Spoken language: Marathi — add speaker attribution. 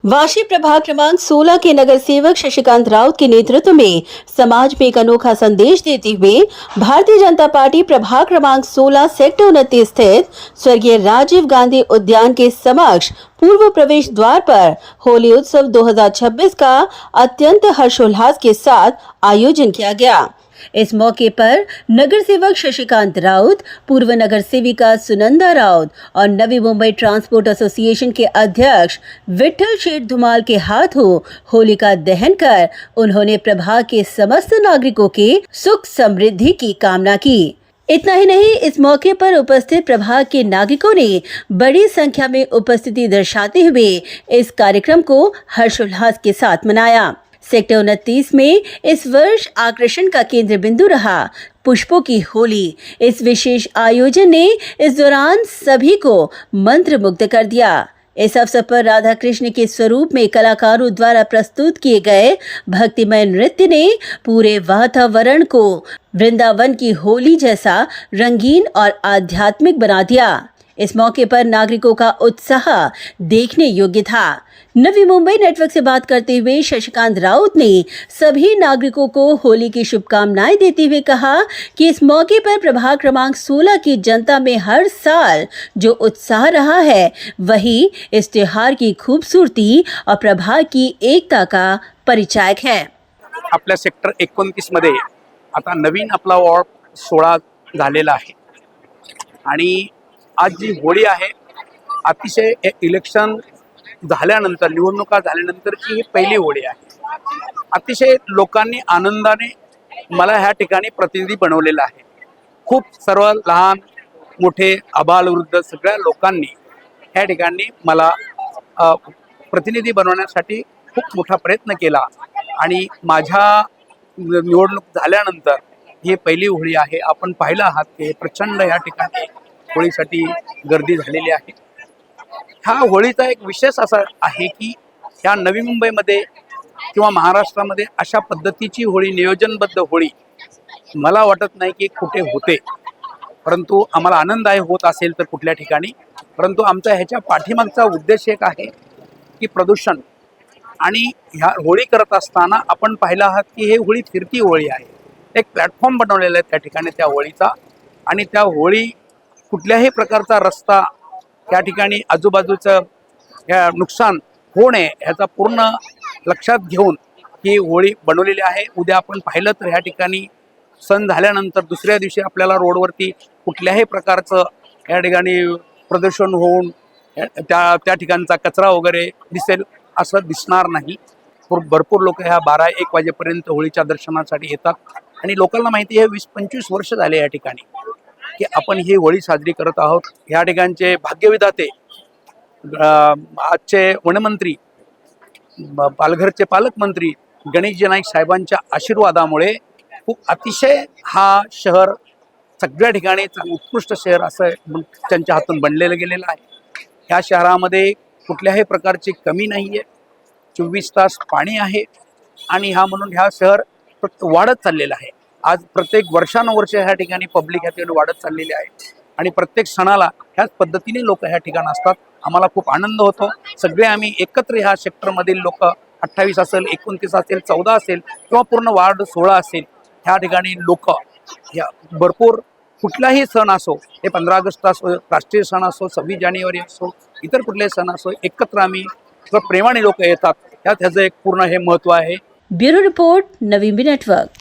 Speaker 1: वाशी प्रभाग क्रमांक 16 के नगर सेवक शशिकांत राउत के नेतृत्व में समाज में एक अनोखा संदेश देते हुए भारतीय जनता पार्टी प्रभाग क्रमांक 16 सेक्टर 29 स्थित स्वर्गीय राजीव गांधी उद्यान के समक्ष पूर्व प्रवेश द्वार पर होली उत्सव 2026 का अत्यंत हर्षोल्लास के साथ आयोजन किया गया। इस मौके पर नगर सेवक शशिकांत राउत, पूर्व नगर सेविका सुनंदा राउत और नवी मुंबई ट्रांसपोर्ट एसोसिएशन के अध्यक्ष विठल शेठ धुमाल के हाथों होलिका दहन कर उन्होंने प्रभाग के समस्त नागरिकों के सुख समृद्धि की कामना की। इतना ही नहीं, इस मौके पर उपस्थित प्रभाग के नागरिकों ने बड़ी संख्या में उपस्थिति दर्शाते हुए इस कार्यक्रम को हर्षोल्लास के साथ मनाया। सेक्टर 29 में इस वर्ष आकर्षण का केंद्र बिंदु रहा पुष्पों की होली। इस विशेष आयोजन ने इस दौरान सभी को मंत्रमुग्ध कर दिया। इस अवसर पर राधा कृष्ण के स्वरूप में कलाकारों द्वारा प्रस्तुत किए गए भक्तिमय नृत्य ने पूरे वातावरण को वृंदावन की होली जैसा रंगीन और आध्यात्मिक बना दिया। इस मौके पर नागरिकों का उत्साह देखने योग्य था। नवी मुंबई नेटवर्क से बात करते हुए शशिकांत राउत ने सभी नागरिकों को होली की शुभकामनाएं देते हुए कहा कि इस मौके पर प्रभाग क्रमांक 16 की जनता में हर साल जो उत्साह रहा है, वही इस त्योहार की खूबसूरती और प्रभाग की एकता का परिचायक है।
Speaker 2: आपल्या सेक्टर 29 मध्ये आता नवीन आपला वॉर्ड 16 झालेला आहे आणि आज जी होळी आहे अतिशय इलेक्शन झाल्यानंतर, निवडणुका झाल्यानंतरची ही पहिली होळी आहे। अतिशय लोकांनी आनंदाने मला ह्या ठिकाणी प्रतिनिधी बनवलेला आहे। खूप सर्व लहान मोठे आबालवृद्ध सगळ्या लोकांनी ह्या ठिकाणी मला प्रतिनिधी बनवण्यासाठी खूप मोठा प्रयत्न केला आणि माझ्या निवडणूक झाल्यानंतर ही पहिली होळी आहे। आपण पाहिलं आहात की प्रचंड ह्या ठिकाणी होळीसाठी गर्दी झालेली आहे। हा होळीचा एक विशेष असा आहे की ह्या नवी मुंबईमध्ये किंवा महाराष्ट्रामध्ये अशा पद्धतीची होळी, नियोजनबद्ध होळी मला वाटत नाही की कुठे होते। परंतु आम्हाला आनंद आहे होत असेल तर कुठल्या ठिकाणी, परंतु आमचा ह्याच्या पाठीमागचा उद्देश एक आहे की प्रदूषण आणि ह्या होळी करत असताना आपण पाहिलं आहात की हे होळी फिरती होळी आहे। एक प्लॅटफॉर्म बनवलेला आहे त्या ठिकाणी त्या होळीचा आणि त्या होळी कुठल्याही प्रकारचा रस्ता त्या ठिकाणी आजूबाजूचं नुकसान होऊ नये ह्याचा पूर्ण लक्षात घेऊन ही होळी बनवलेली आहे। उद्या आपण पाहिलं तर ह्या ठिकाणी सण झाल्यानंतर दुसऱ्या दिवशी आपल्याला रोडवरती कुठल्याही प्रकारचं या ठिकाणी प्रदूषण होऊन त्या ठिकाणचा कचरा वगैरे दिसेल असं दिसणार नाही। भरपूर लोक ह्या 12-1 वाजेपर्यंत होळीच्या दर्शनासाठी येतात आणि लोकांना माहिती आहे 20-25 वर्ष झाले या ठिकाणी की आपण ही होळी साजरी करत आहोत। ह्या ठिकाणचे भाग्यविधाते आजचे वनमंत्री, पालघरचे पालकमंत्री गणेशजी नाईक साहेबांच्या आशीर्वादामुळे खूप अतिशय हा शहर सगळ्या ठिकाणी उत्कृष्ट शहर असं त्यांच्या हातून बनलेलं गेलेलं आहे। ह्या शहरामध्ये कुठल्याही प्रकारची कमी नाही आहे, 24 तास पाणी आहे आणि म्हणून ह्या शहर वाढत चाललेलं आहे। आज प्रत्येक वर्षानुवर्ष ह्या ठिकाणी पब्लिक ह्या ठिकाणी वाढत चाललेली आहे आणि प्रत्येक सणाला ह्याच पद्धतीने लोक ह्या ठिकाणी असतात। आम्हाला खूप आनंद होतो। सगळे आम्ही एकत्र ह्या सेक्टरमधील लोक 28 असेल, 29 असेल, 14 असेल किंवा पूर्ण वार्ड 16 असेल, ह्या ठिकाणी लोक भरपूर कुठलाही सण असो, हे 15 ऑगस्ट असो, राष्ट्रीय सण असो, 26 जानेवारी असो, इतर कुठलेही सण असो, एकत्र आम्ही प्रेमाने लोक येतात। ह्याचं एक पूर्ण हे महत्त्व आहे।
Speaker 1: Bureau report, Navi Mumbai network.